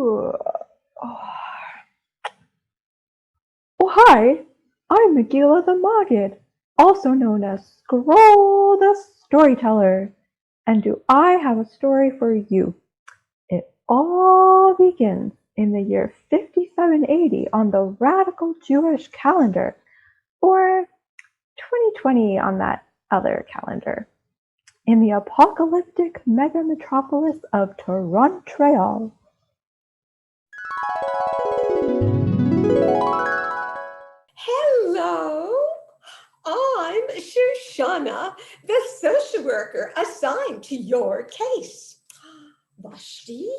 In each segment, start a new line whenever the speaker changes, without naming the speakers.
Oh, hi, I'm Megillah the Maggid, also known as Scroll the Storyteller, and do I have a story for you? It all begins in the year 5780 on the radical Jewish calendar, or 2020 on that other calendar, in the apocalyptic mega metropolis of Torontréal.
Hello, I'm Shoshana, the social worker assigned to your case. Vashti?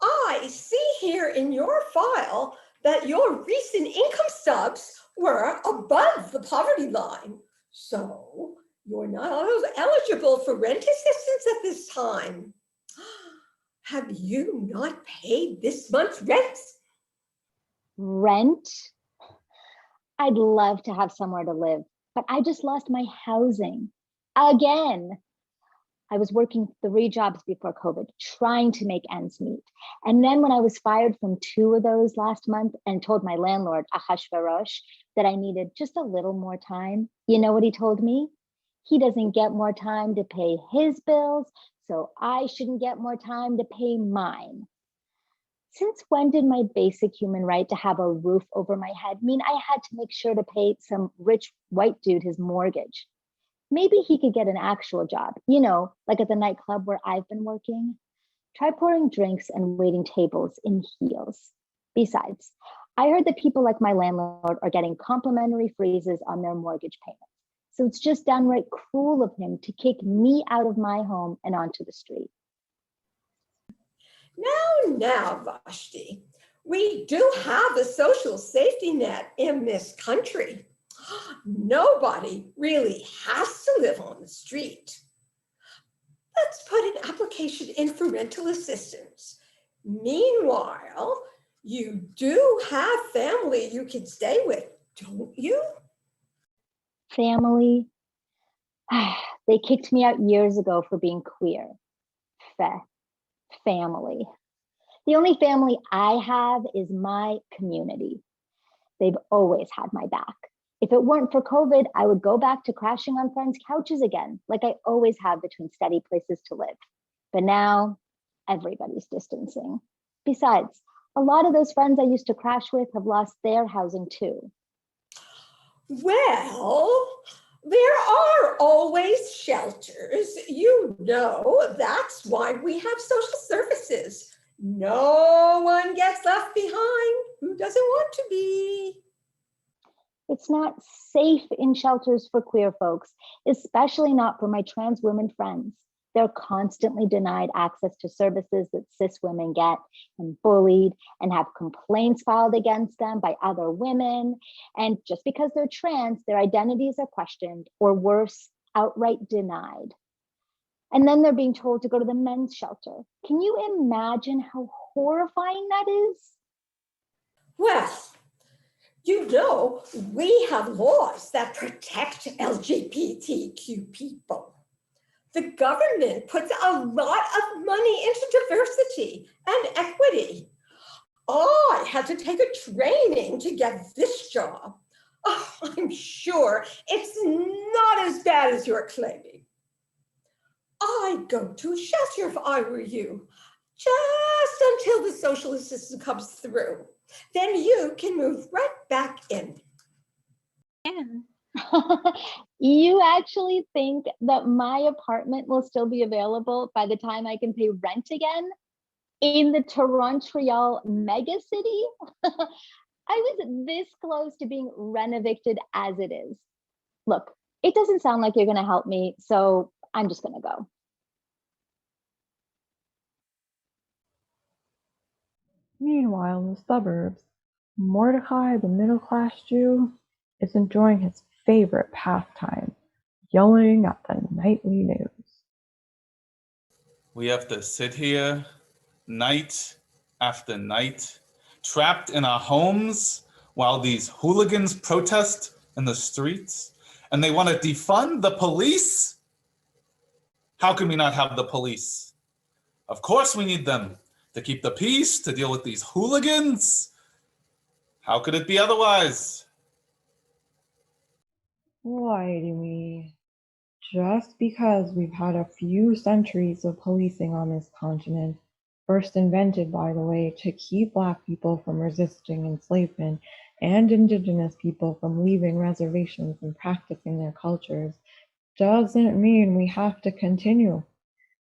I see here in your file that your recent income stubs were above the poverty line. So you're not eligible for rent assistance at this time. Have you not paid this month's rent?
Rent? I'd love to have somewhere to live, but I just lost my housing again. I was working 3 jobs before COVID, trying to make ends meet. And then when I was fired from 2 of those last month and told my landlord, Ahashverosh, that I needed just a little more time, you know what he told me? He doesn't get more time to pay his bills, so I shouldn't get more time to pay mine. Since when did my basic human right to have a roof over my head mean I had to make sure to pay some rich white dude his mortgage? Maybe he could get an actual job, like at the nightclub where I've been working. Try pouring drinks and waiting tables in heels. Besides, I heard that people like my landlord are getting complimentary freezes on their mortgage payments. So it's just downright cruel of him to kick me out of my home and onto the street.
Now, Vashti, we do have a social safety net in this country. Nobody really has to live on the street. Let's put an application in for rental assistance. Meanwhile, you do have family you can stay with, don't you?
Family? They kicked me out years ago for being queer. Family. The only family I have is my community. They've always had my back. If it weren't for COVID, I would go back to crashing on friends' couches again, like I always have between steady places to live. But now, everybody's distancing. Besides, a lot of those friends I used to crash with have lost their housing too.
Well, there are always shelters. That's why we have social services. No one gets left behind who doesn't want to be.
It's not safe in shelters for queer folks, especially not for my trans women friends. They're constantly denied access to services that cis women get, and bullied, and have complaints filed against them by other women. And just because they're trans, their identities are questioned, or worse, outright denied. And then they're being told to go to the men's shelter. Can you imagine how horrifying that is?
Well, we have laws that protect LGBTQ people. The government puts a lot of money into diversity and equity. I had to take a training to get this job. Oh, I'm sure it's not as bad as you're claiming. I'd go to a shelter if I were you, just until the social assistance comes through. Then you can move right back in.
You actually think that my apartment will still be available by the time I can pay rent again in the Torontréal mega city? I was this close to being rent-evicted as it is. Look, it doesn't sound like you're going to help me, so I'm just going to go.
Meanwhile, in the suburbs, Mordekhai, the middle-class Jew, is enjoying his favorite pastime, yelling at the nightly news.
We have to sit here night after night, trapped in our homes while these hooligans protest in the streets, and they want to defund the police? How can we not have the police? Of course we need them to keep the peace, to deal with these hooligans. How could it be otherwise?
Why do we? Just because we've had a few centuries of policing on this continent, first invented, by the way, to keep Black people from resisting enslavement and Indigenous people from leaving reservations and practicing their cultures, doesn't mean we have to continue.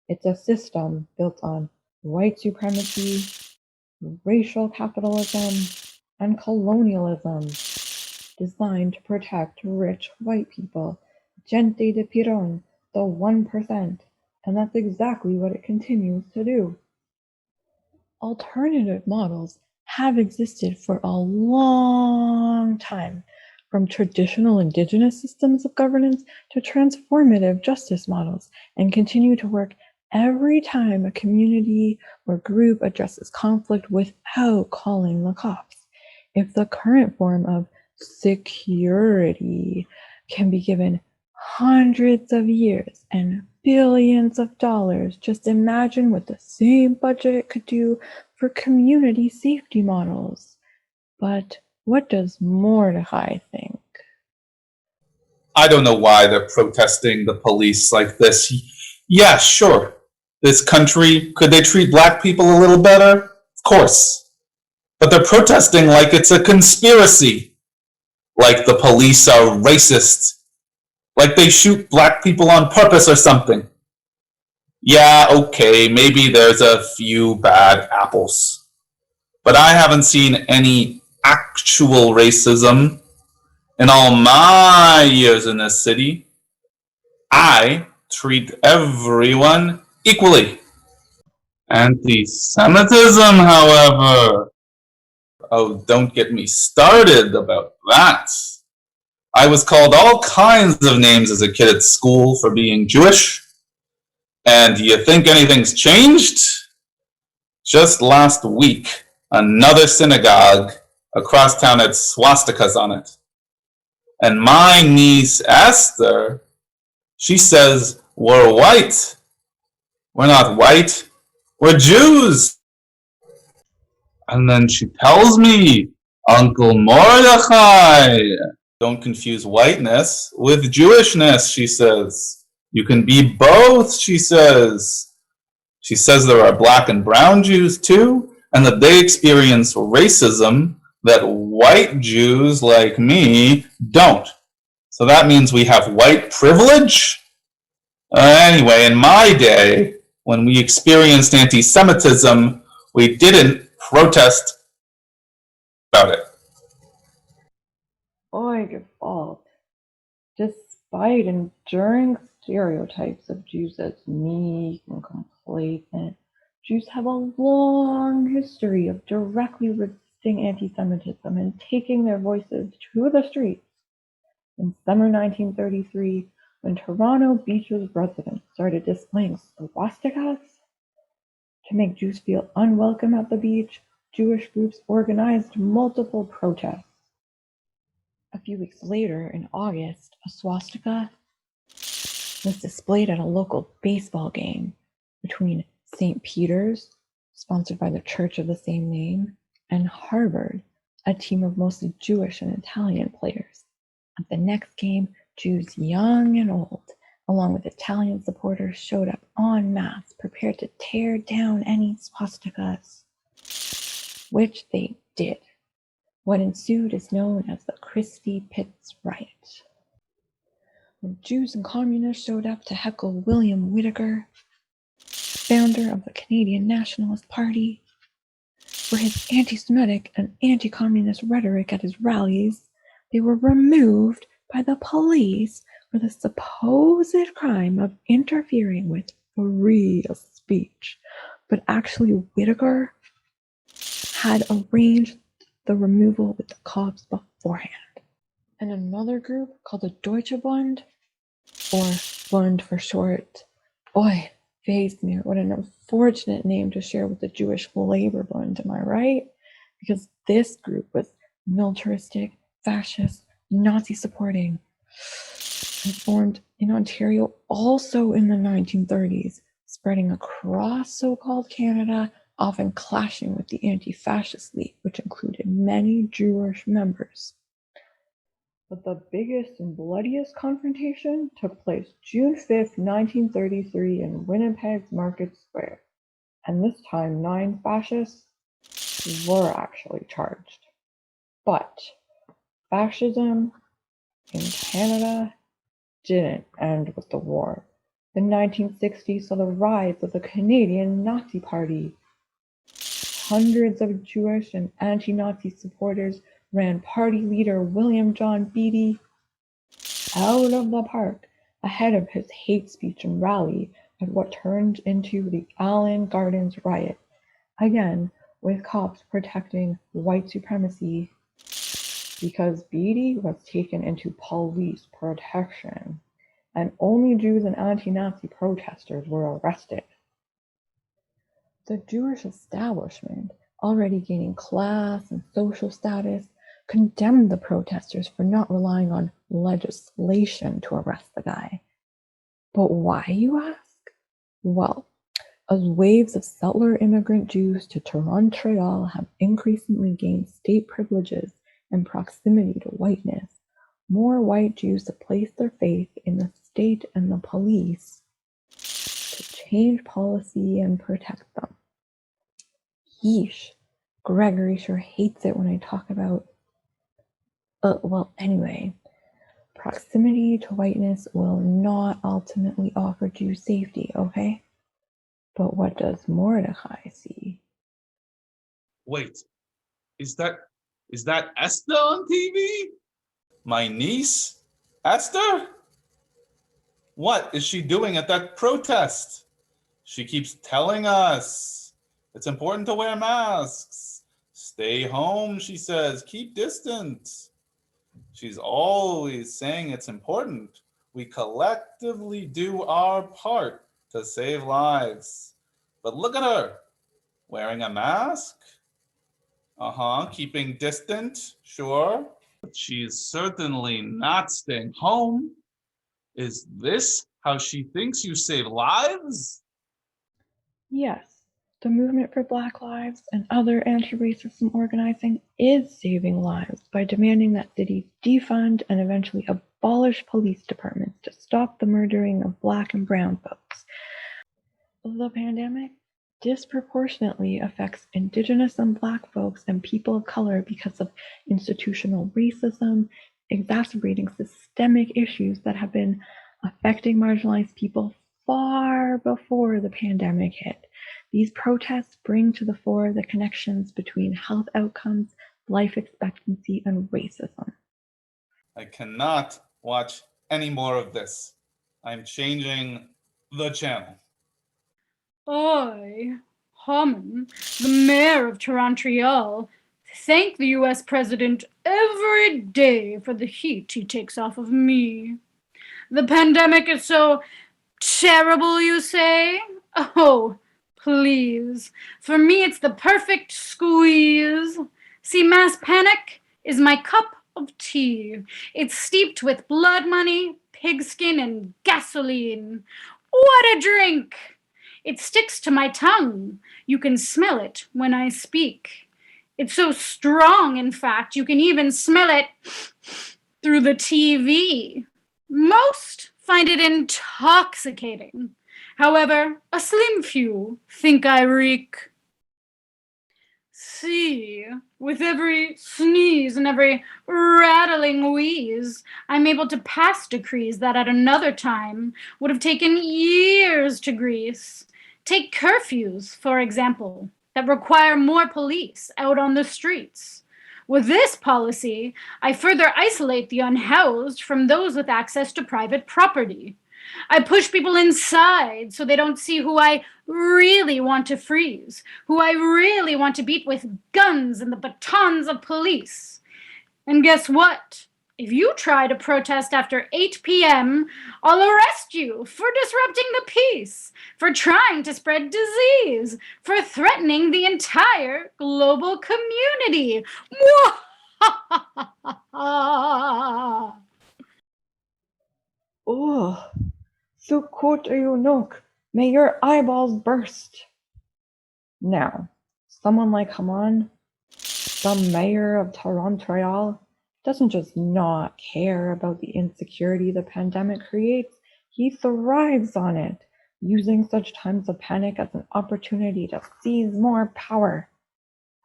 It's a system built on white supremacy, racial capitalism, and colonialism, designed to protect rich white people, gente de pirón, the 1%, and that's exactly what it continues to do. Alternative models have existed for a long time, from traditional Indigenous systems of governance to transformative justice models, and continue to work every time a community or group addresses conflict without calling the cops. If the current form of security can be given hundreds of years and billions of dollars, just imagine what the same budget could do for community safety models. But what does Mordekhai think?
I don't know why they're protesting the police like this. Yeah, sure. This country, could they treat Black people a little better? Of course. But they're protesting like it's a conspiracy. Like the police are racist. Like they shoot Black people on purpose or something. Yeah, okay, maybe there's a few bad apples. But I haven't seen any actual racism in all my years in this city. I treat everyone equally. Anti-Semitism, however, oh, don't get me started about that. I was called all kinds of names as a kid at school for being Jewish. And do you think anything's changed? Just last week, another synagogue across town had swastikas on it. And my niece Esther, she says we're white. We're not white, we're Jews. And then she tells me, Uncle Mordekhai, don't confuse whiteness with Jewishness, she says. You can be both, she says. She says there are Black and brown Jews too, and that they experience racism that white Jews like me don't. So that means we have white privilege? Anyway, in my day, when we experienced anti-Semitism, we didn't protest about it.
By default, despite enduring stereotypes of Jews as meek and complacent, Jews have a long history of directly resisting anti-Semitism and taking their voices to the streets. In summer 1933, when Toronto Beach's residents started displaying swastikas to make Jews feel unwelcome at the beach, Jewish groups organized multiple protests. A few weeks later, in August, a swastika was displayed at a local baseball game between St. Peter's, sponsored by the church of the same name, and Harvard, a team of mostly Jewish and Italian players. At the next game, Jews young and old, along with Italian supporters, showed up en masse, prepared to tear down any swastikas, which they did. What ensued is known as the Christie Pitts Riot. When Jews and communists showed up to heckle William Whittaker, founder of the Canadian Nationalist Party, for his anti-Semitic and anti-communist rhetoric at his rallies, they were removed by the police for the supposed crime of interfering with free speech. But actually, Whittaker had arranged the removal with the cops beforehand. And another group called the Deutsche Bund, or Bund for short. Boy, Weizmir, what an unfortunate name to share with the Jewish Labor Bund, am I right? Because this group was militaristic, fascist, Nazi-supporting, and formed in Ontario also in the 1930s, spreading across so-called Canada, often clashing with the anti-fascist league, which included many Jewish members. But the biggest and bloodiest confrontation took place June 5th, 1933 in Winnipeg's Market Square, and this time 9 fascists were actually charged. But fascism in Canada didn't end with the war. The 1960s saw the rise of the Canadian Nazi Party. Hundreds of Jewish and anti-Nazi supporters ran party leader William John Beatty out of the park ahead of his hate speech and rally at what turned into the Allen Gardens riot, again with cops protecting white supremacy because Beatty was taken into police protection, and only Jews and anti-Nazi protesters were arrested. The Jewish establishment, already gaining class and social status, condemned the protesters for not relying on legislation to arrest the guy. But why, you ask? Well, as waves of settler immigrant Jews to Torontréal have increasingly gained state privileges and proximity to whiteness, more white Jews have placed their faith in the state and the police to change policy and protect them. Yeesh, Gregory sure hates it when I talk about... well, anyway, proximity to whiteness will not ultimately offer Jews safety, okay? But what does Mordekhai see?
Wait, is that Ester on TV? My niece? Ester? What is she doing at that protest? She keeps telling us it's important to wear masks. Stay home, she says. Keep distance. She's always saying it's important. We collectively do our part to save lives. But look at her, wearing a mask. Keeping distant, sure. But she's certainly not staying home. Is this how she thinks you save lives?
Yes, the movement for Black Lives and other anti-racism organizing is saving lives by demanding that cities defund and eventually abolish police departments to stop the murdering of Black and brown folks. The pandemic disproportionately affects Indigenous and Black folks and people of color because of institutional racism, exacerbating systemic issues that have been affecting marginalized people far before the pandemic hit. These protests bring to the fore the connections between health outcomes, life expectancy, and racism.
I cannot watch any more of this. I'm changing the channel.
I, Haman, the mayor of Torontréal, thank the US president every day for the heat he takes off of me. The pandemic is so terrible, you say? Oh, please. For me, it's the perfect squeeze. See, mass panic is my cup of tea. It's steeped with blood money, pigskin, and gasoline. What a drink! It sticks to my tongue. You can smell it when I speak. It's so strong, in fact, you can even smell it through the TV. Most find it intoxicating. However, a slim few think I reek. See, with every sneeze and every rattling wheeze, I'm able to pass decrees that at another time would have taken years to grease. Take curfews, for example, that require more police out on the streets. With this policy, I further isolate the unhoused from those with access to private property. I push people inside so they don't see who I really want to freeze, who I really want to beat with guns and the batons of police. And guess what? If you try to protest after 8 p.m., I'll arrest you for disrupting the peace, for trying to spread disease, for threatening the entire global community.
Oh, so quote ayunok, May your eyeballs burst. Now, someone like Haman, the mayor of Torontréal, doesn't just not care about the insecurity the pandemic creates, he thrives on it, using such times of panic as an opportunity to seize more power.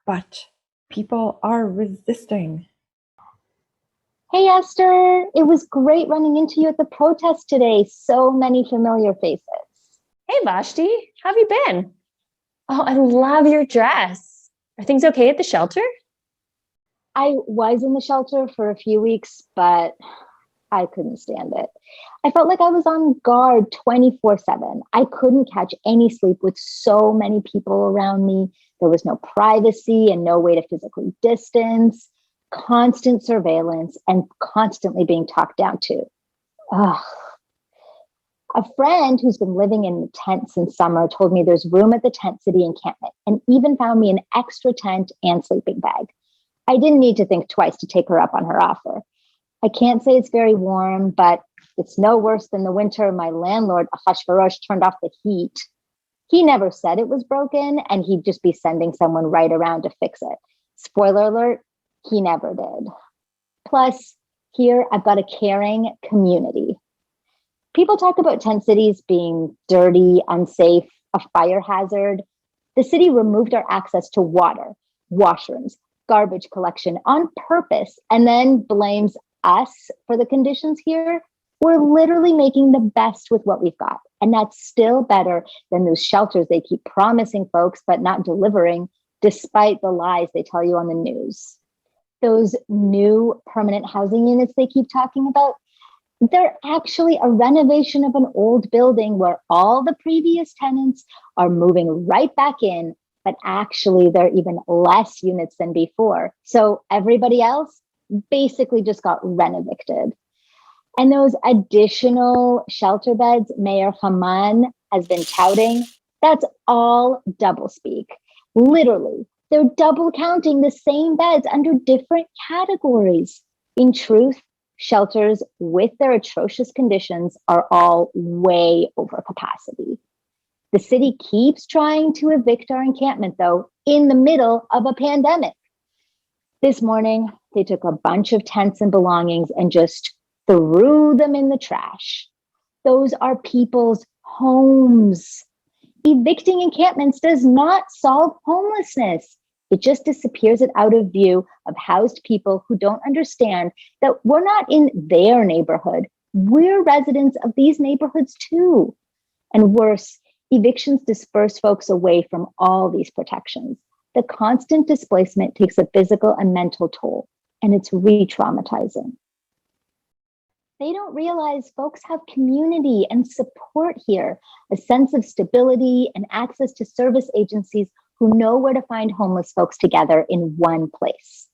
But people are resisting.
Hey, Esther, it was great running into you at the protest today. So many familiar faces.
Hey, Vashti, how have you been? Oh, I love your dress. Are things okay at the shelter?
I was in the shelter for a few weeks, but I couldn't stand it. I felt like I was on guard 24/7. I couldn't catch any sleep with so many people around me. There was no privacy and no way to physically distance, constant surveillance, and constantly being talked down to. Ugh. A friend who's been living in a tent since summer told me there's room at the Tent City encampment and even found me an extra tent and sleeping bag. I didn't need to think twice to take her up on her offer. I can't say it's very warm, but it's no worse than the winter my landlord, Ahasuerus, turned off the heat. He never said it was broken, and he'd just be sending someone right around to fix it. Spoiler alert, he never did. Plus, here I've got a caring community. People talk about tent cities being dirty, unsafe, a fire hazard. The city removed our access to water, washrooms, garbage collection on purpose, and then blames us for the conditions here. We're literally making the best with what we've got. And that's still better than those shelters they keep promising folks, but not delivering, despite the lies they tell you on the news. Those new permanent housing units they keep talking about, they're actually a renovation of an old building where all the previous tenants are moving right back in, but actually they're even less units than before. So everybody else basically just got renovicted. And those additional shelter beds Mayor Haman has been touting, that's all doublespeak. Literally, they're double counting the same beds under different categories. In truth, shelters with their atrocious conditions are all way over capacity. The city keeps trying to evict our encampment, though, in the middle of a pandemic. This morning, they took a bunch of tents and belongings and just threw them in the trash. Those are people's homes. Evicting encampments does not solve homelessness. It just disappears it out of view of housed people who don't understand that we're not in their neighborhood. We're residents of these neighborhoods too. And worse, evictions disperse folks away from all these protections. The constant displacement takes a physical and mental toll, and it's re-traumatizing. They don't realize folks have community and support here, a sense of stability and access to service agencies who know where to find homeless folks together in one place.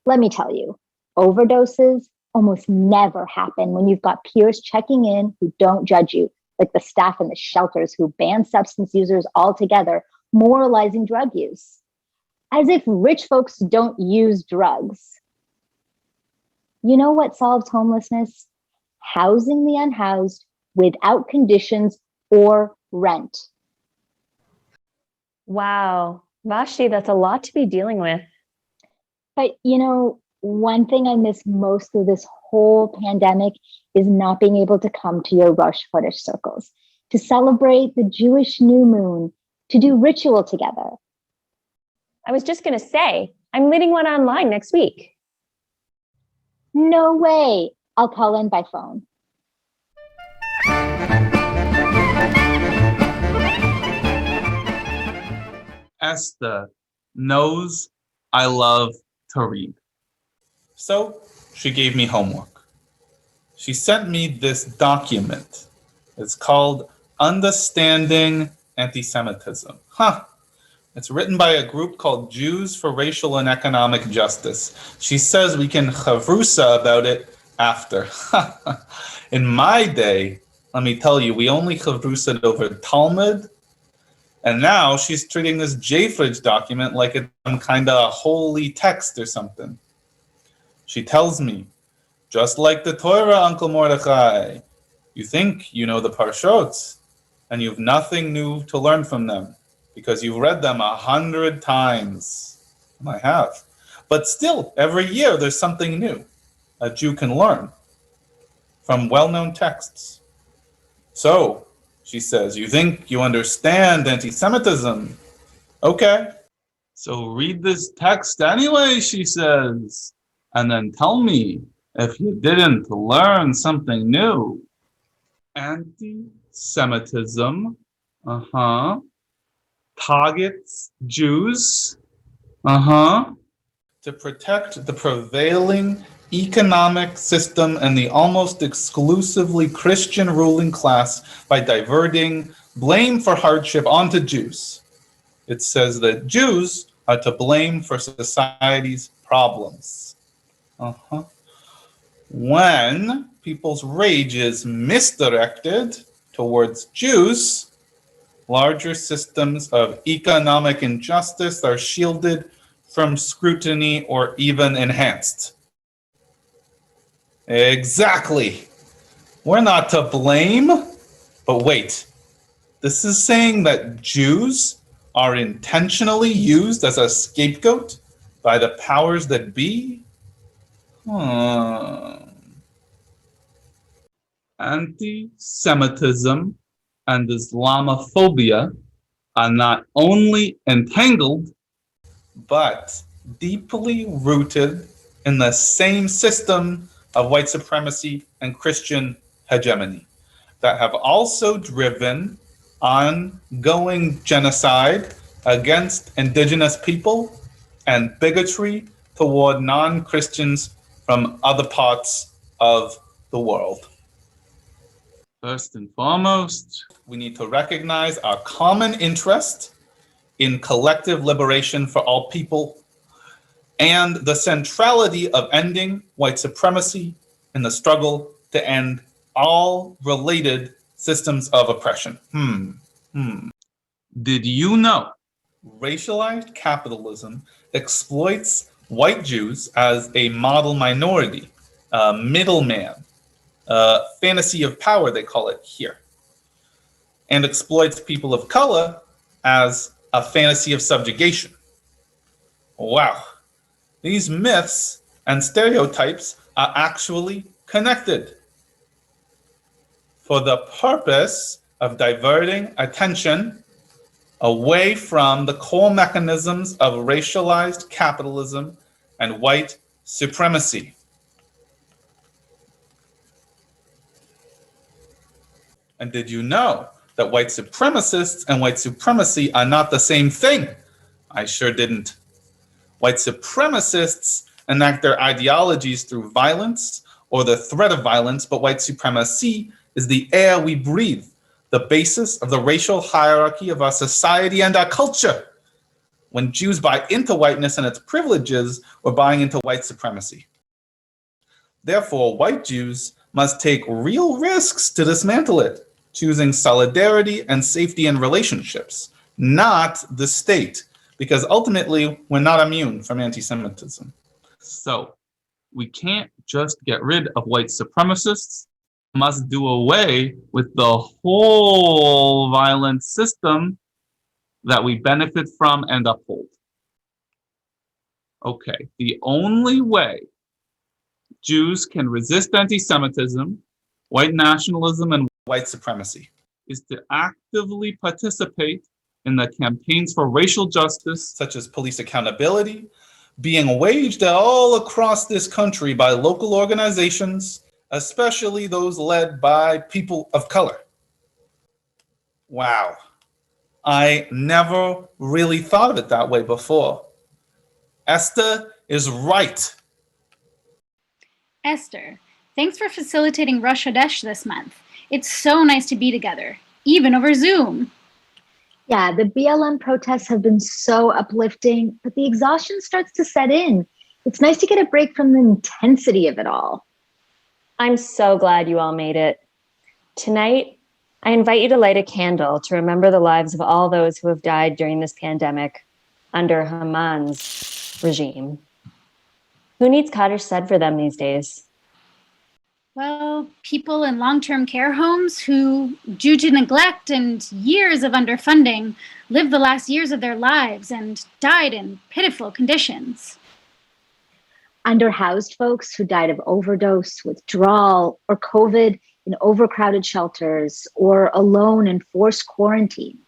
Let me tell you, overdoses almost never happen when you've got peers checking in who don't judge you, like the staff in the shelters who ban substance users altogether, moralizing drug use. As if rich folks don't use drugs. You know what solves homelessness? Housing the unhoused without conditions or rent.
Wow, Vashti, that's a lot to be dealing with.
But you know, one thing I miss most through this whole pandemic is not being able to come to your Rosh Chodesh circles, to celebrate the Jewish new moon, to do ritual together.
I was just going to say, I'm leading one online next week.
No way. I'll call in by phone.
Ester knows I love to read. So she gave me homework. She sent me this document. It's called Understanding Anti-Semitism. It's written by a group called Jews for Racial and Economic Justice. She says we can chavrusa about it after. In my day, let me tell you, we only chavrusa'd over Talmud, and now she's treating this J-Fridge document like it's some kind of holy text or something. She tells me, just like the Torah, Uncle Mordekhai, you think you know the Parshot, and you've nothing new to learn from them because you've read them 100 times. And I have. But still, every year there's something new a Jew can learn from well-known texts. So, she says, you think you understand anti-Semitism? Okay. So read this text anyway, she says, and then tell me if you didn't learn something new. Anti-Semitism, targets Jews, to protect the prevailing economic system and the almost exclusively Christian ruling class by diverting blame for hardship onto Jews. It says that Jews are to blame for society's problems. When people's rage is misdirected towards Jews, larger systems of economic injustice are shielded from scrutiny or even enhanced. Exactly. We're not to blame. But wait, this is saying that Jews are intentionally used as a scapegoat by the powers that be? Anti-Semitism and Islamophobia are not only entangled, but deeply rooted in the same system of white supremacy and Christian hegemony that have also driven ongoing genocide against indigenous people and bigotry toward non-Christians from other parts of the world. First and foremost, we need to recognize our common interest in collective liberation for all people and the centrality of ending white supremacy in the struggle to end all related systems of oppression. Did you know racialized capitalism exploits white Jews as a model minority, a middleman, a fantasy of power, they call it here, and exploits people of color as a fantasy of subjugation? Wow. These myths and stereotypes are actually connected for the purpose of diverting attention away from the core mechanisms of racialized capitalism and white supremacy. And did you know that white supremacists and white supremacy are not the same thing? I sure didn't. White supremacists enact their ideologies through violence or the threat of violence, but white supremacy is the air we breathe, the basis of the racial hierarchy of our society and our culture. When Jews buy into whiteness and its privileges, we're buying into white supremacy. Therefore, white Jews must take real risks to dismantle it, choosing solidarity and safety in relationships, not the state, because ultimately we're not immune from anti-Semitism. So we can't just get rid of white supremacists, we must do away with the whole violent system that we benefit from and uphold. Okay, the only way Jews can resist anti-Semitism, white nationalism, and white supremacy is to actively participate in the campaigns for racial justice, such as police accountability, being waged all across this country by local organizations, especially those led by people of color. Wow, I never really thought of it that way before. Esther is right.
Esther, thanks for facilitating Rosh Hashanah this month. It's so nice to be together, even over Zoom.
Yeah, the BLM protests have been so uplifting, but the exhaustion starts to set in. It's nice to get a break from the intensity of it all.
I'm so glad you all made it. Tonight, I invite you to light a candle to remember the lives of all those who have died during this pandemic under Haman's regime. Who needs Kaddish said for them these days?
Well, people in long-term care homes who, due to neglect and years of underfunding, lived the last years of their lives and died in pitiful conditions.
Underhoused folks who died of overdose, withdrawal, or COVID in overcrowded shelters, or alone in forced quarantine.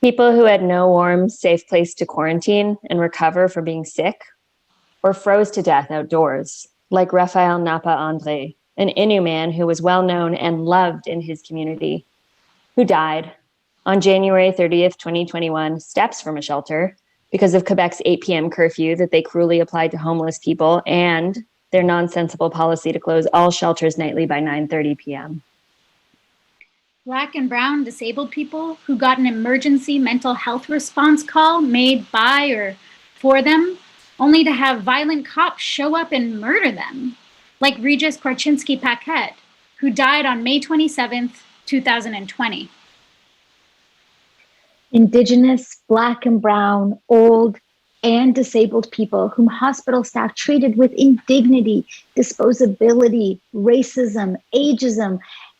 People who had no warm, safe place to quarantine and recover from being sick, or froze to death outdoors, like Raphael Napa Andre, an Innu man who was well known and loved in his community, who died on January 30th, 2021, steps from a shelter because of Quebec's 8 p.m. curfew that they cruelly applied to homeless people and their nonsensical policy to close all shelters nightly by 9:30 p.m.
Black and brown disabled people who got an emergency mental health response call made by or for them, only to have violent cops show up and murder them, like Regis Korchinski-Paquette, who died on May 27th, 2020.
Indigenous, Black and brown, old, and disabled people whom hospital staff treated with indignity, disposability, racism, ageism,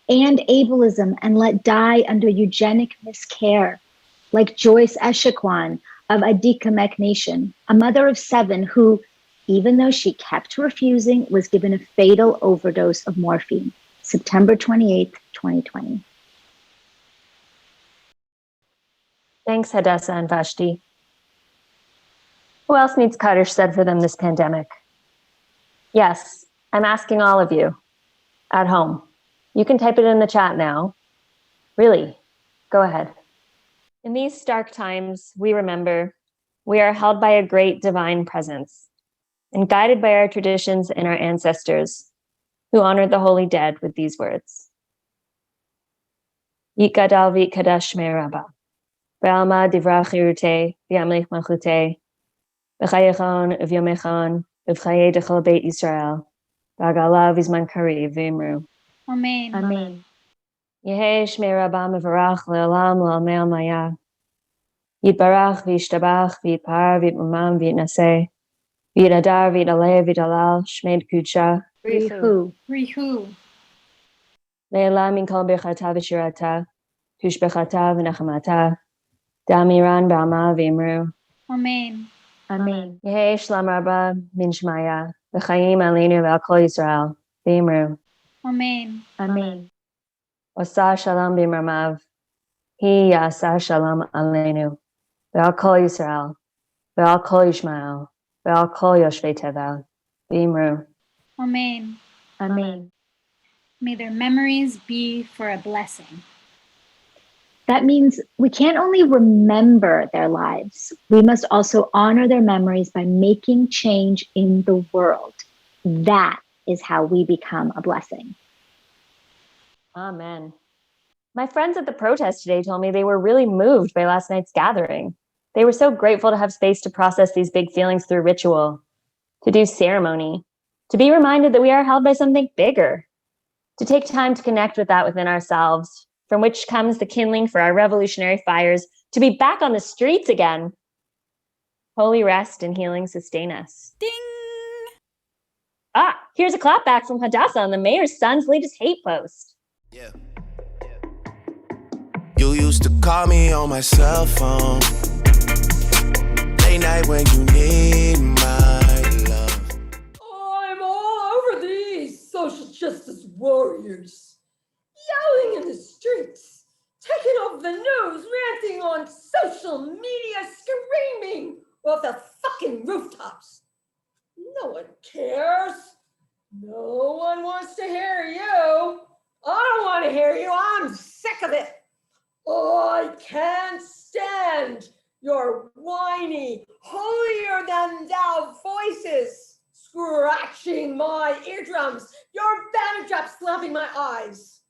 and ableism, and let die under eugenic miscare, like Joyce Echequan of Adikamek Nation, a mother of 7 who, even though she kept refusing, was given a fatal overdose of morphine, September 28th, 2020.
Thanks, Hadassah and Vashti. Who else needs Kaddish said for them this pandemic? Yes, I'm asking all of you at home. You can type it in the chat now. Really, go ahead. In these stark times, we remember we are held by a great divine presence and guided by our traditions and our ancestors who honored the holy dead with these words. Yikadal v'ikadash shmei Rabbah. B'alma divrach yirutei, v'yamlich malchutei, v'chayechon v'yomechon, v'chaye dechol beit Yisrael, v'agala v'zman kariv v'imru.
Amen.
Amen.
Yehei shmei Rabbah mevarach le'olam le'almei almaya. Yitbarach v'yishtabach v'yitpar v'yitmamam v'yitnaseh, v'yitadar v'yitaleh v'yitalal shmei kudsha.
Rihu.
Rihu.
Le'elam min kol birchata v'shirata, tushbechata v'nachamata, damiran b'alma v'imru.
Amen.
Amen.
Yehei shlam rabba min shmaya, v'chayim aleinu v'al kol Yisrael, v'imru.
Amen.
Amen.
Osa shalom b'imramav, hi yasa shalom aleinu, v'al kol Yisrael, v'al kol Yishmael, v'al kol yoshvei tevel, v'imru.
Amen.
Amen.
May their memories be for a blessing.
That means we can't only remember their lives, we must also honor their memories by making change in the world. That is how we become a blessing.
Amen. My friends at the protest today told me they were really moved by last night's gathering. They were so grateful to have space to process these big feelings through ritual, to do ceremony, to be reminded that we are held by something bigger, to take time to connect with that within ourselves, from which comes the kindling for our revolutionary fires, to be back on the streets again. Holy rest and healing sustain us.
Ding!
Ah, here's a clapback from Hadassah on the mayor's son's latest hate post.
Yeah. You used to call me on my cell phone, late night when you need my love.
I'm all over these social justice warriors, yelling in the streets, taking over the news, ranting on social media, screaming off the fucking rooftops. No one cares. No one wants to hear you. I don't want to hear you. I'm sick of it. I can't stand your whiny, holier than thou voices scratching my eardrums, your banner drop slapping my eyes.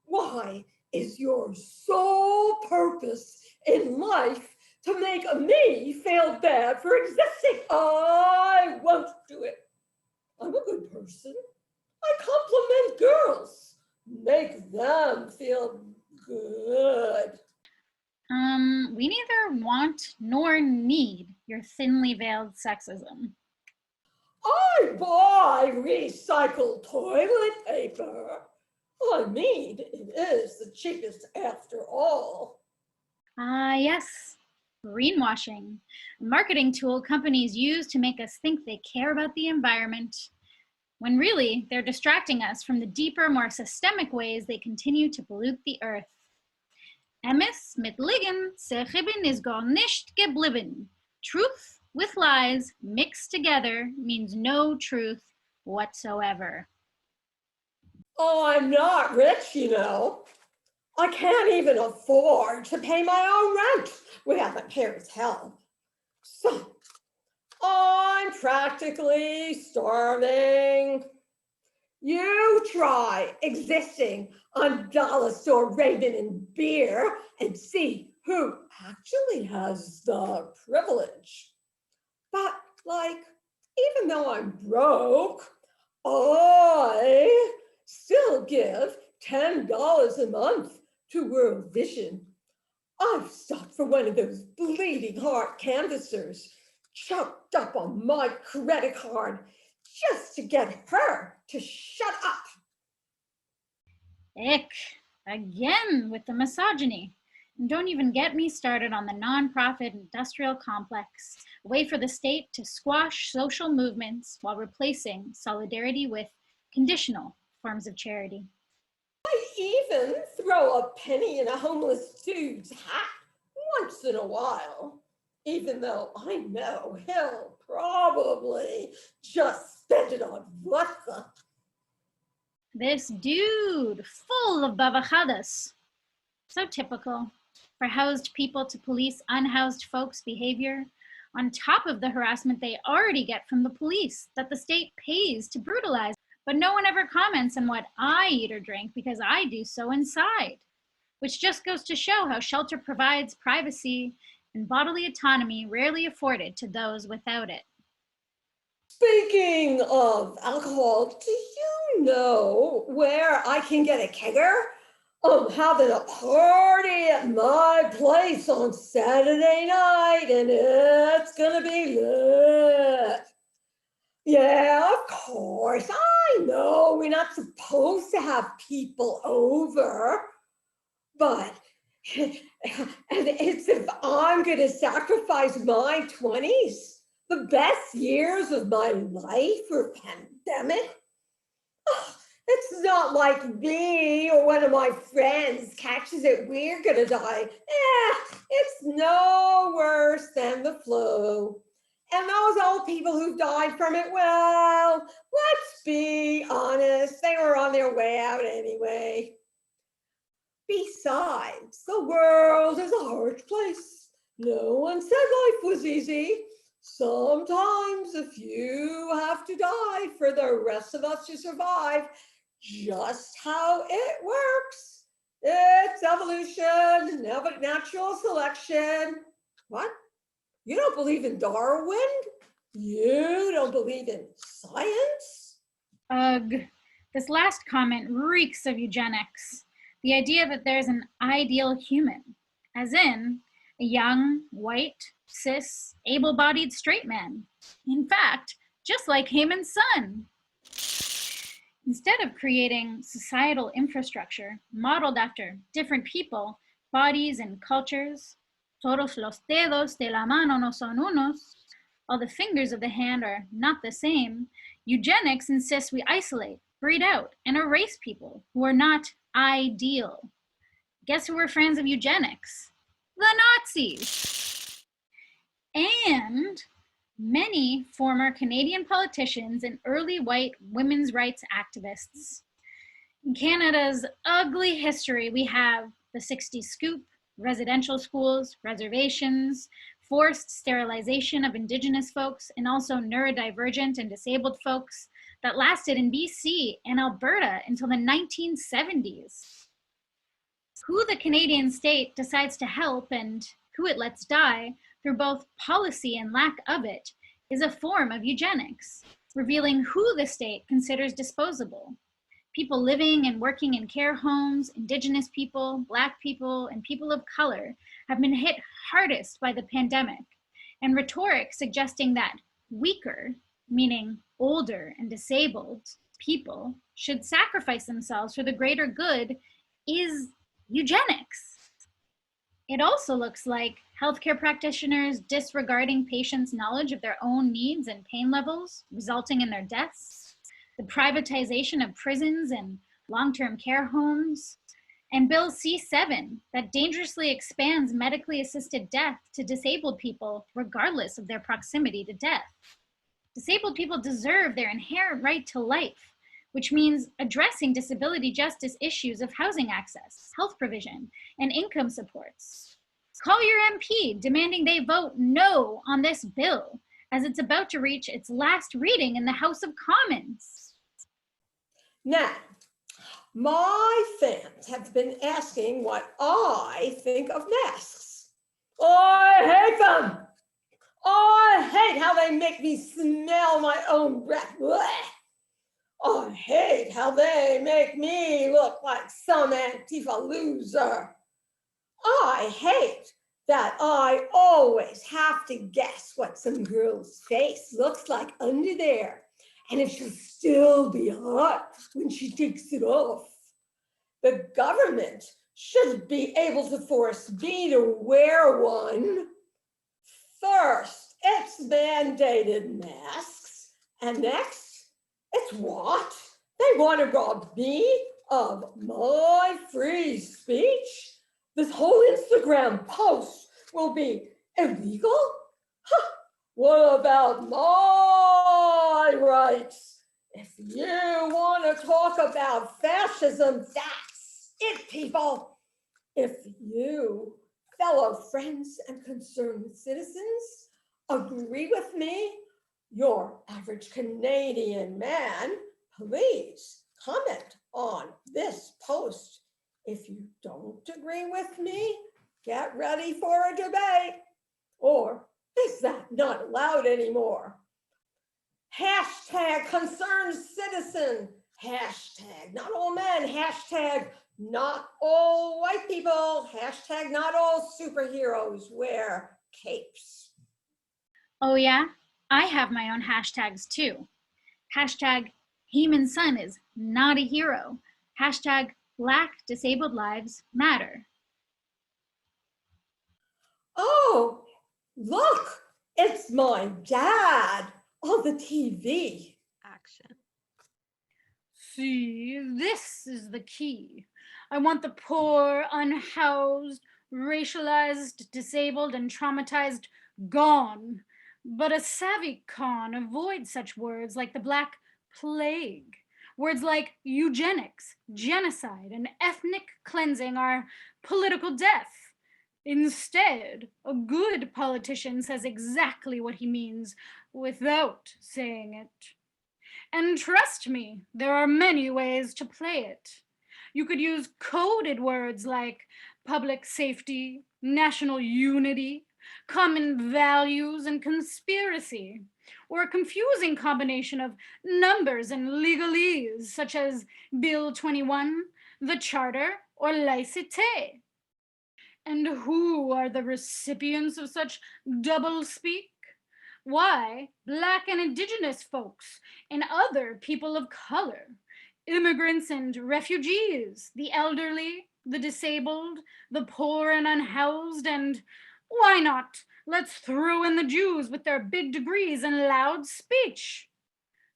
Why is your sole purpose in life to make me feel bad for existing? I won't do it. I'm a good person. I compliment girls, make them feel good.
We neither want nor need your thinly veiled sexism.
I buy recycled toilet paper. I mean, it is the cheapest after all.
Ah, yes. Greenwashing, a marketing tool companies use to make us think they care about the environment, when really they're distracting us from the deeper, more systemic ways they continue to pollute the earth. Emes mit Liegen zerrieben is gar nicht geblieben. Truth with lies mixed together means no truth whatsoever.
Oh, I'm not rich, you know. I can't even afford to pay my own rent without my parents' help. So I'm practically starving. You try existing on dollar store raven and beer and see who actually has the privilege. But like, even though I'm broke, I still give $10 a month to World Vision. I've stopped for one of those bleeding heart canvassers, choked up on my credit card just to get her to shut up.
Ick, again with the misogyny. And don't even get me started on the nonprofit industrial complex, a way for the state to squash social movements while replacing solidarity with conditional forms of charity.
I even throw a penny in a homeless dude's hat once in a while, even though I know he'll probably just spend it on vodka.
This dude, full of bavajadas. So typical for housed people to police unhoused folks' behavior, on top of the harassment they already get from the police that the state pays to brutalize. But no one ever comments on what I eat or drink because I do so inside, which just goes to show how shelter provides privacy and bodily autonomy rarely afforded to those without it.
Speaking of alcohol, do you know where I can get a kegger? I'm having a party at my place on Saturday night and it's gonna be lit. Yeah, of course, I know we're not supposed to have people over, but it's if I'm gonna sacrifice my 20s, the best years of my life for pandemic. It's not like me or one of my friends catches it, we're gonna die. It's no worse than the flu. And those old people who died from it, well, let's be honest, they were on their way out anyway. Besides, the world is a harsh place. No one said life was easy. Sometimes a few have to die for the rest of us to survive. Just how it works. It's evolution, natural selection. What? You don't believe in Darwin? You don't believe in science?
Ugh, this last comment reeks of eugenics. The idea that there's an ideal human, as in a young, white, cis, able-bodied straight man. In fact, just like Haman's son. Instead of creating societal infrastructure modeled after different people, bodies, and cultures, todos los dedos de la mano no son unos, all the fingers of the hand are not the same, eugenics insists we isolate, breed out, and erase people who are not ideal. Guess who were fans of eugenics? The Nazis! And many former Canadian politicians and early white women's rights activists. In Canada's ugly history, we have the 60s scoop, residential schools, reservations, forced sterilization of Indigenous folks, and also neurodivergent and disabled folks that lasted in BC and Alberta until the 1970s. Who the Canadian state decides to help and who it lets die through both policy and lack of it is a form of eugenics, revealing who the state considers disposable. People living and working in care homes, Indigenous people, Black people, and people of color have been hit hardest by the pandemic, and rhetoric suggesting that weaker meaning older and disabled people should sacrifice themselves for the greater good, is eugenics. It also looks like healthcare practitioners disregarding patients' knowledge of their own needs and pain levels, resulting in their deaths, the privatization of prisons and long-term care homes, and Bill C7 that dangerously expands medically assisted death to disabled people regardless of their proximity to death. Disabled people deserve their inherent right to life, which means addressing disability justice issues of housing access, health provision, and income supports. Call your MP demanding they vote no on this bill as it's about to reach its last reading in the House of Commons.
Now, my fans have been asking what I think of masks. I hate them. I hate how they make me smell my own breath. Blech. I hate how they make me look like some Antifa loser. I hate that I always have to guess what some girl's face looks like under there, and if she'll still be hot when she takes it off. The government should be able to force me to wear one. First, it's mandated masks, and next, it's what? They want to rob me of my free speech? This whole Instagram post will be illegal? Huh. What about my rights? If you want to talk about fascism, that's it, people. If you, fellow friends and concerned citizens, agree with me, your average Canadian man, please comment on this post. If you don't agree with me, get ready for a debate. Or is that not allowed anymore? Hashtag concerned citizen. Hashtag not all men. Hashtag not all white people. Hashtag not all superheroes wear capes.
Oh yeah, I have my own hashtags too. Hashtag Haman's son is not a hero. Hashtag Black disabled lives matter.
Oh, look, it's my dad on the TV.
Action.
See, this is the key. I want the poor, unhoused, racialized, disabled, and traumatized gone. But a savvy con avoids such words like the Black Plague. Words like eugenics, genocide, and ethnic cleansing are political death. Instead, a good politician says exactly what he means without saying it. And trust me, there are many ways to play it. You could use coded words like public safety, national unity, common values, and conspiracy, or a confusing combination of numbers and legalese, such as Bill 21, the Charter, or laïcité. And who are the recipients of such doublespeak? Why, Black and Indigenous folks and other people of color, immigrants and refugees, the elderly, the disabled, the poor and unhoused, and why not? Let's throw in the Jews with their big degrees and loud speech.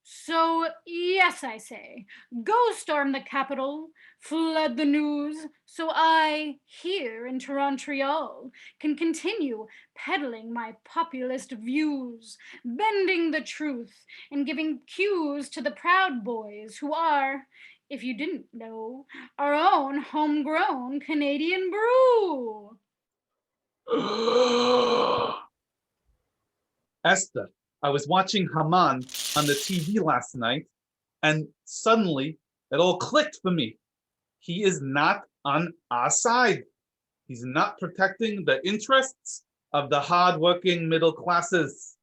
So, yes, I say, go storm the Capitol, flood the news, so I, here in Torontréal, can continue peddling my populist views, bending the truth, and giving cues to the Proud Boys who are, if you didn't know, our own homegrown Canadian brew.
Esther, I was watching Haman on the TV last night, and suddenly it all clicked for me. He is not on our side. He's not protecting the interests of the hardworking middle classes.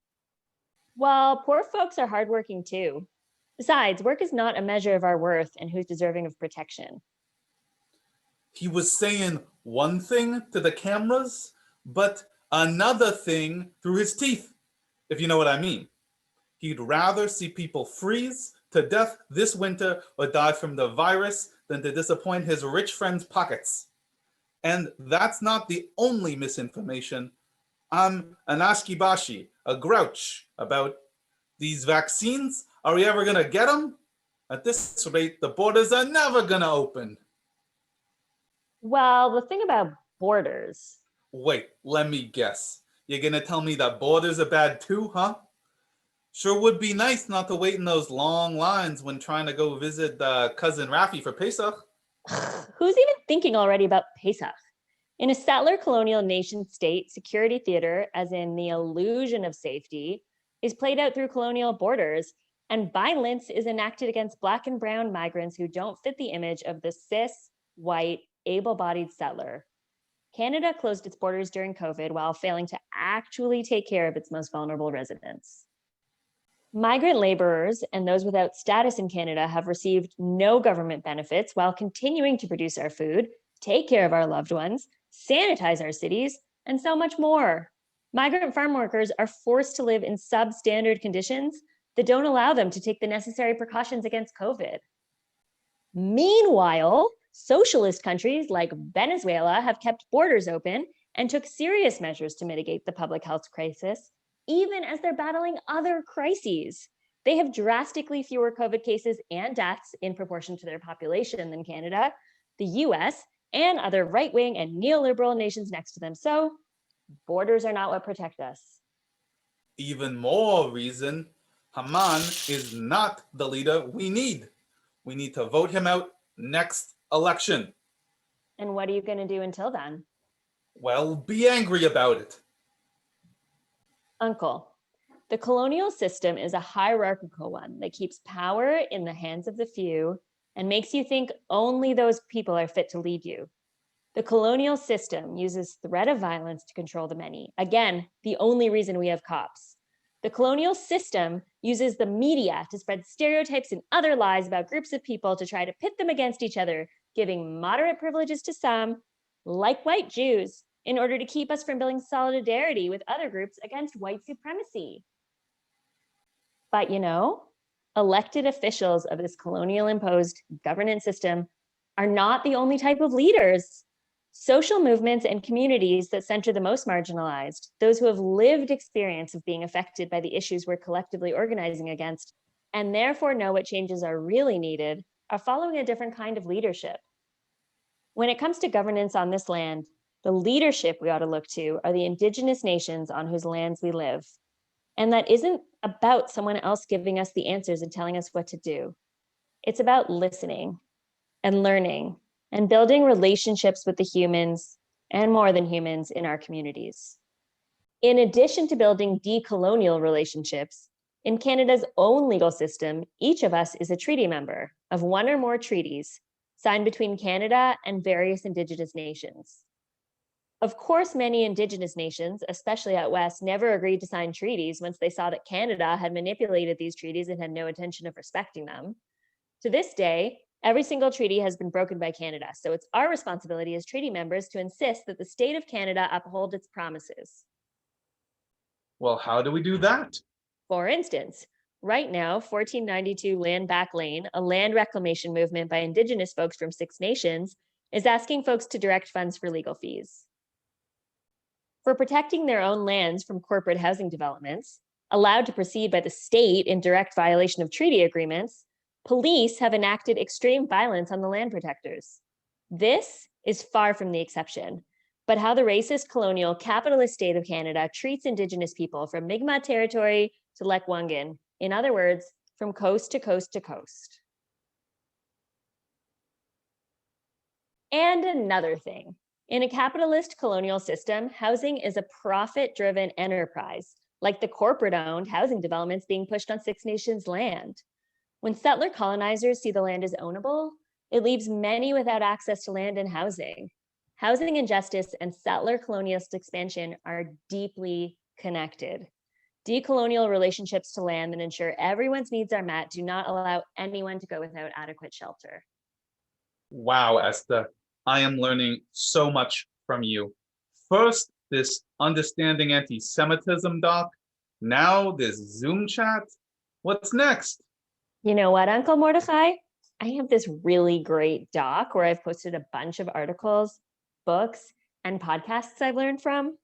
Well, poor folks are hardworking too. Besides, work is not a measure of our worth and who's deserving of protection.
He was saying one thing to the cameras, but another thing through his teeth, if you know what I mean. He'd rather see people freeze to death this winter or die from the virus than to disappoint his rich friends' pockets. And that's not the only misinformation. I'm an ashkibashi, a grouch about these vaccines. Are we ever going to get them? At this rate, the borders are never going to open.
Well, the thing about borders.
Wait, let me guess. You're going to tell me that borders are bad too, huh? Sure would be nice not to wait in those long lines when trying to go visit cousin Rafi for Pesach.
Who's even thinking already about Pesach? In a settler colonial nation state, security theater, as in the illusion of safety, is played out through colonial borders, and violence is enacted against Black and brown migrants who don't fit the image of the cis, white, able-bodied settler. Canada closed its borders during COVID while failing to actually take care of its most vulnerable residents. Migrant laborers and those without status in Canada have received no government benefits while continuing to produce our food, take care of our loved ones, sanitize our cities, and so much more. Migrant farm workers are forced to live in substandard conditions that don't allow them to take the necessary precautions against COVID. Meanwhile, socialist countries like Venezuela have kept borders open and took serious measures to mitigate the public health crisis, even as they're battling other crises. They have drastically fewer COVID cases and deaths in proportion to their population than Canada, the US, and other right-wing and neoliberal nations next to them. So borders are not what protect us.
Even more reason, Haman is not the leader we need. We need to vote him out next election.
And what are you going to do until then?
Well, be angry about it.
Uncle, the colonial system is a hierarchical one that keeps power in the hands of the few and makes you think only those people are fit to lead you. The colonial system uses threat of violence to control the many. Again, the only reason we have cops. The colonial system uses the media to spread stereotypes and other lies about groups of people to try to pit them against each other, giving moderate privileges to some, like white Jews, in order to keep us from building solidarity with other groups against white supremacy. But elected officials of this colonial imposed governance system are not the only type of leaders. Social movements and communities that center the most marginalized, those who have lived experience of being affected by the issues we're collectively organizing against, and therefore know what changes are really needed, are following a different kind of leadership. When it comes to governance on this land, the leadership we ought to look to are the Indigenous nations on whose lands we live. And that isn't about someone else giving us the answers and telling us what to do. It's about listening and learning and building relationships with the humans and more than humans in our communities. In addition to building decolonial relationships, in Canada's own legal system, each of us is a treaty member of one or more treaties signed between Canada and various Indigenous nations. Of course, many Indigenous nations, especially out west, never agreed to sign treaties once they saw that Canada had manipulated these treaties and had no intention of respecting them. To this day, every single treaty has been broken by Canada, so it's our responsibility as treaty members to insist that the state of Canada uphold its promises.
Well, how do we do that?
For instance, right now, 1492 Land Back Lane, a land reclamation movement by Indigenous folks from 6 nations, is asking folks to direct funds for legal fees. For protecting their own lands from corporate housing developments, allowed to proceed by the state in direct violation of treaty agreements, police have enacted extreme violence on the land protectors. This is far from the exception, but how the racist, colonial, capitalist state of Canada treats Indigenous people from Mi'kmaq territory to Lekwungen, in other words, from coast to coast to coast. And another thing, in a capitalist colonial system, housing is a profit-driven enterprise, like the corporate-owned housing developments being pushed on 6 nations' land. When settler colonizers see the land as ownable, it leaves many without access to land and housing. Housing injustice and settler colonialist expansion are deeply connected. Decolonial relationships to land that ensure everyone's needs are met do not allow anyone to go without adequate shelter.
Wow, Esther, I am learning so much from you. First, this Understanding Anti-Semitism doc, now this Zoom chat. What's next?
You know what, Uncle Mordekhai? I have this really great doc where I've posted a bunch of articles, books, and podcasts I've learned from.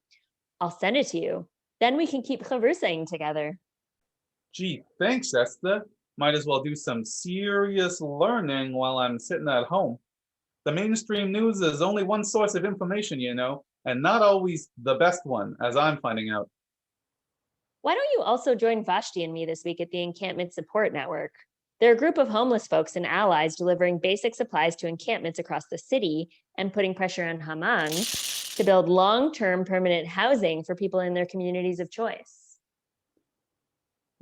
I'll send it to you. Then we can keep conversing together.
Gee, thanks, Esther. Might as well do some serious learning while I'm sitting at home. The mainstream news is only one source of information, and not always the best one, as I'm finding out.
Why don't you also join Vashti and me this week at the Encampment Support Network? They're a group of homeless folks and allies delivering basic supplies to encampments across the city and putting pressure on Haman to build long-term permanent housing for people in their communities of choice.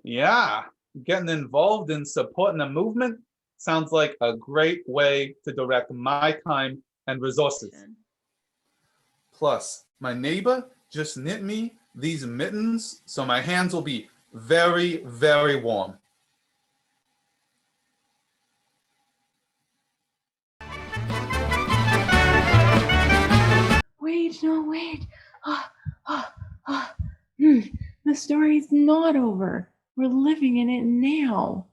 Yeah, getting involved in supporting a movement sounds like a great way to direct my time and resources. Plus, my neighbor just knit me these mittens, so my hands will be very, very warm.
Wait. The story's not over. We're living in it now.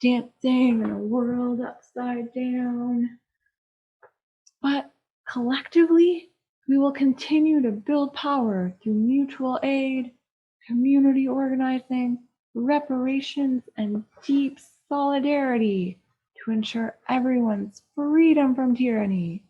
Dancing in a world upside down. But collectively, we will continue to build power through mutual aid, community organizing, reparations, and deep solidarity to ensure everyone's freedom from tyranny.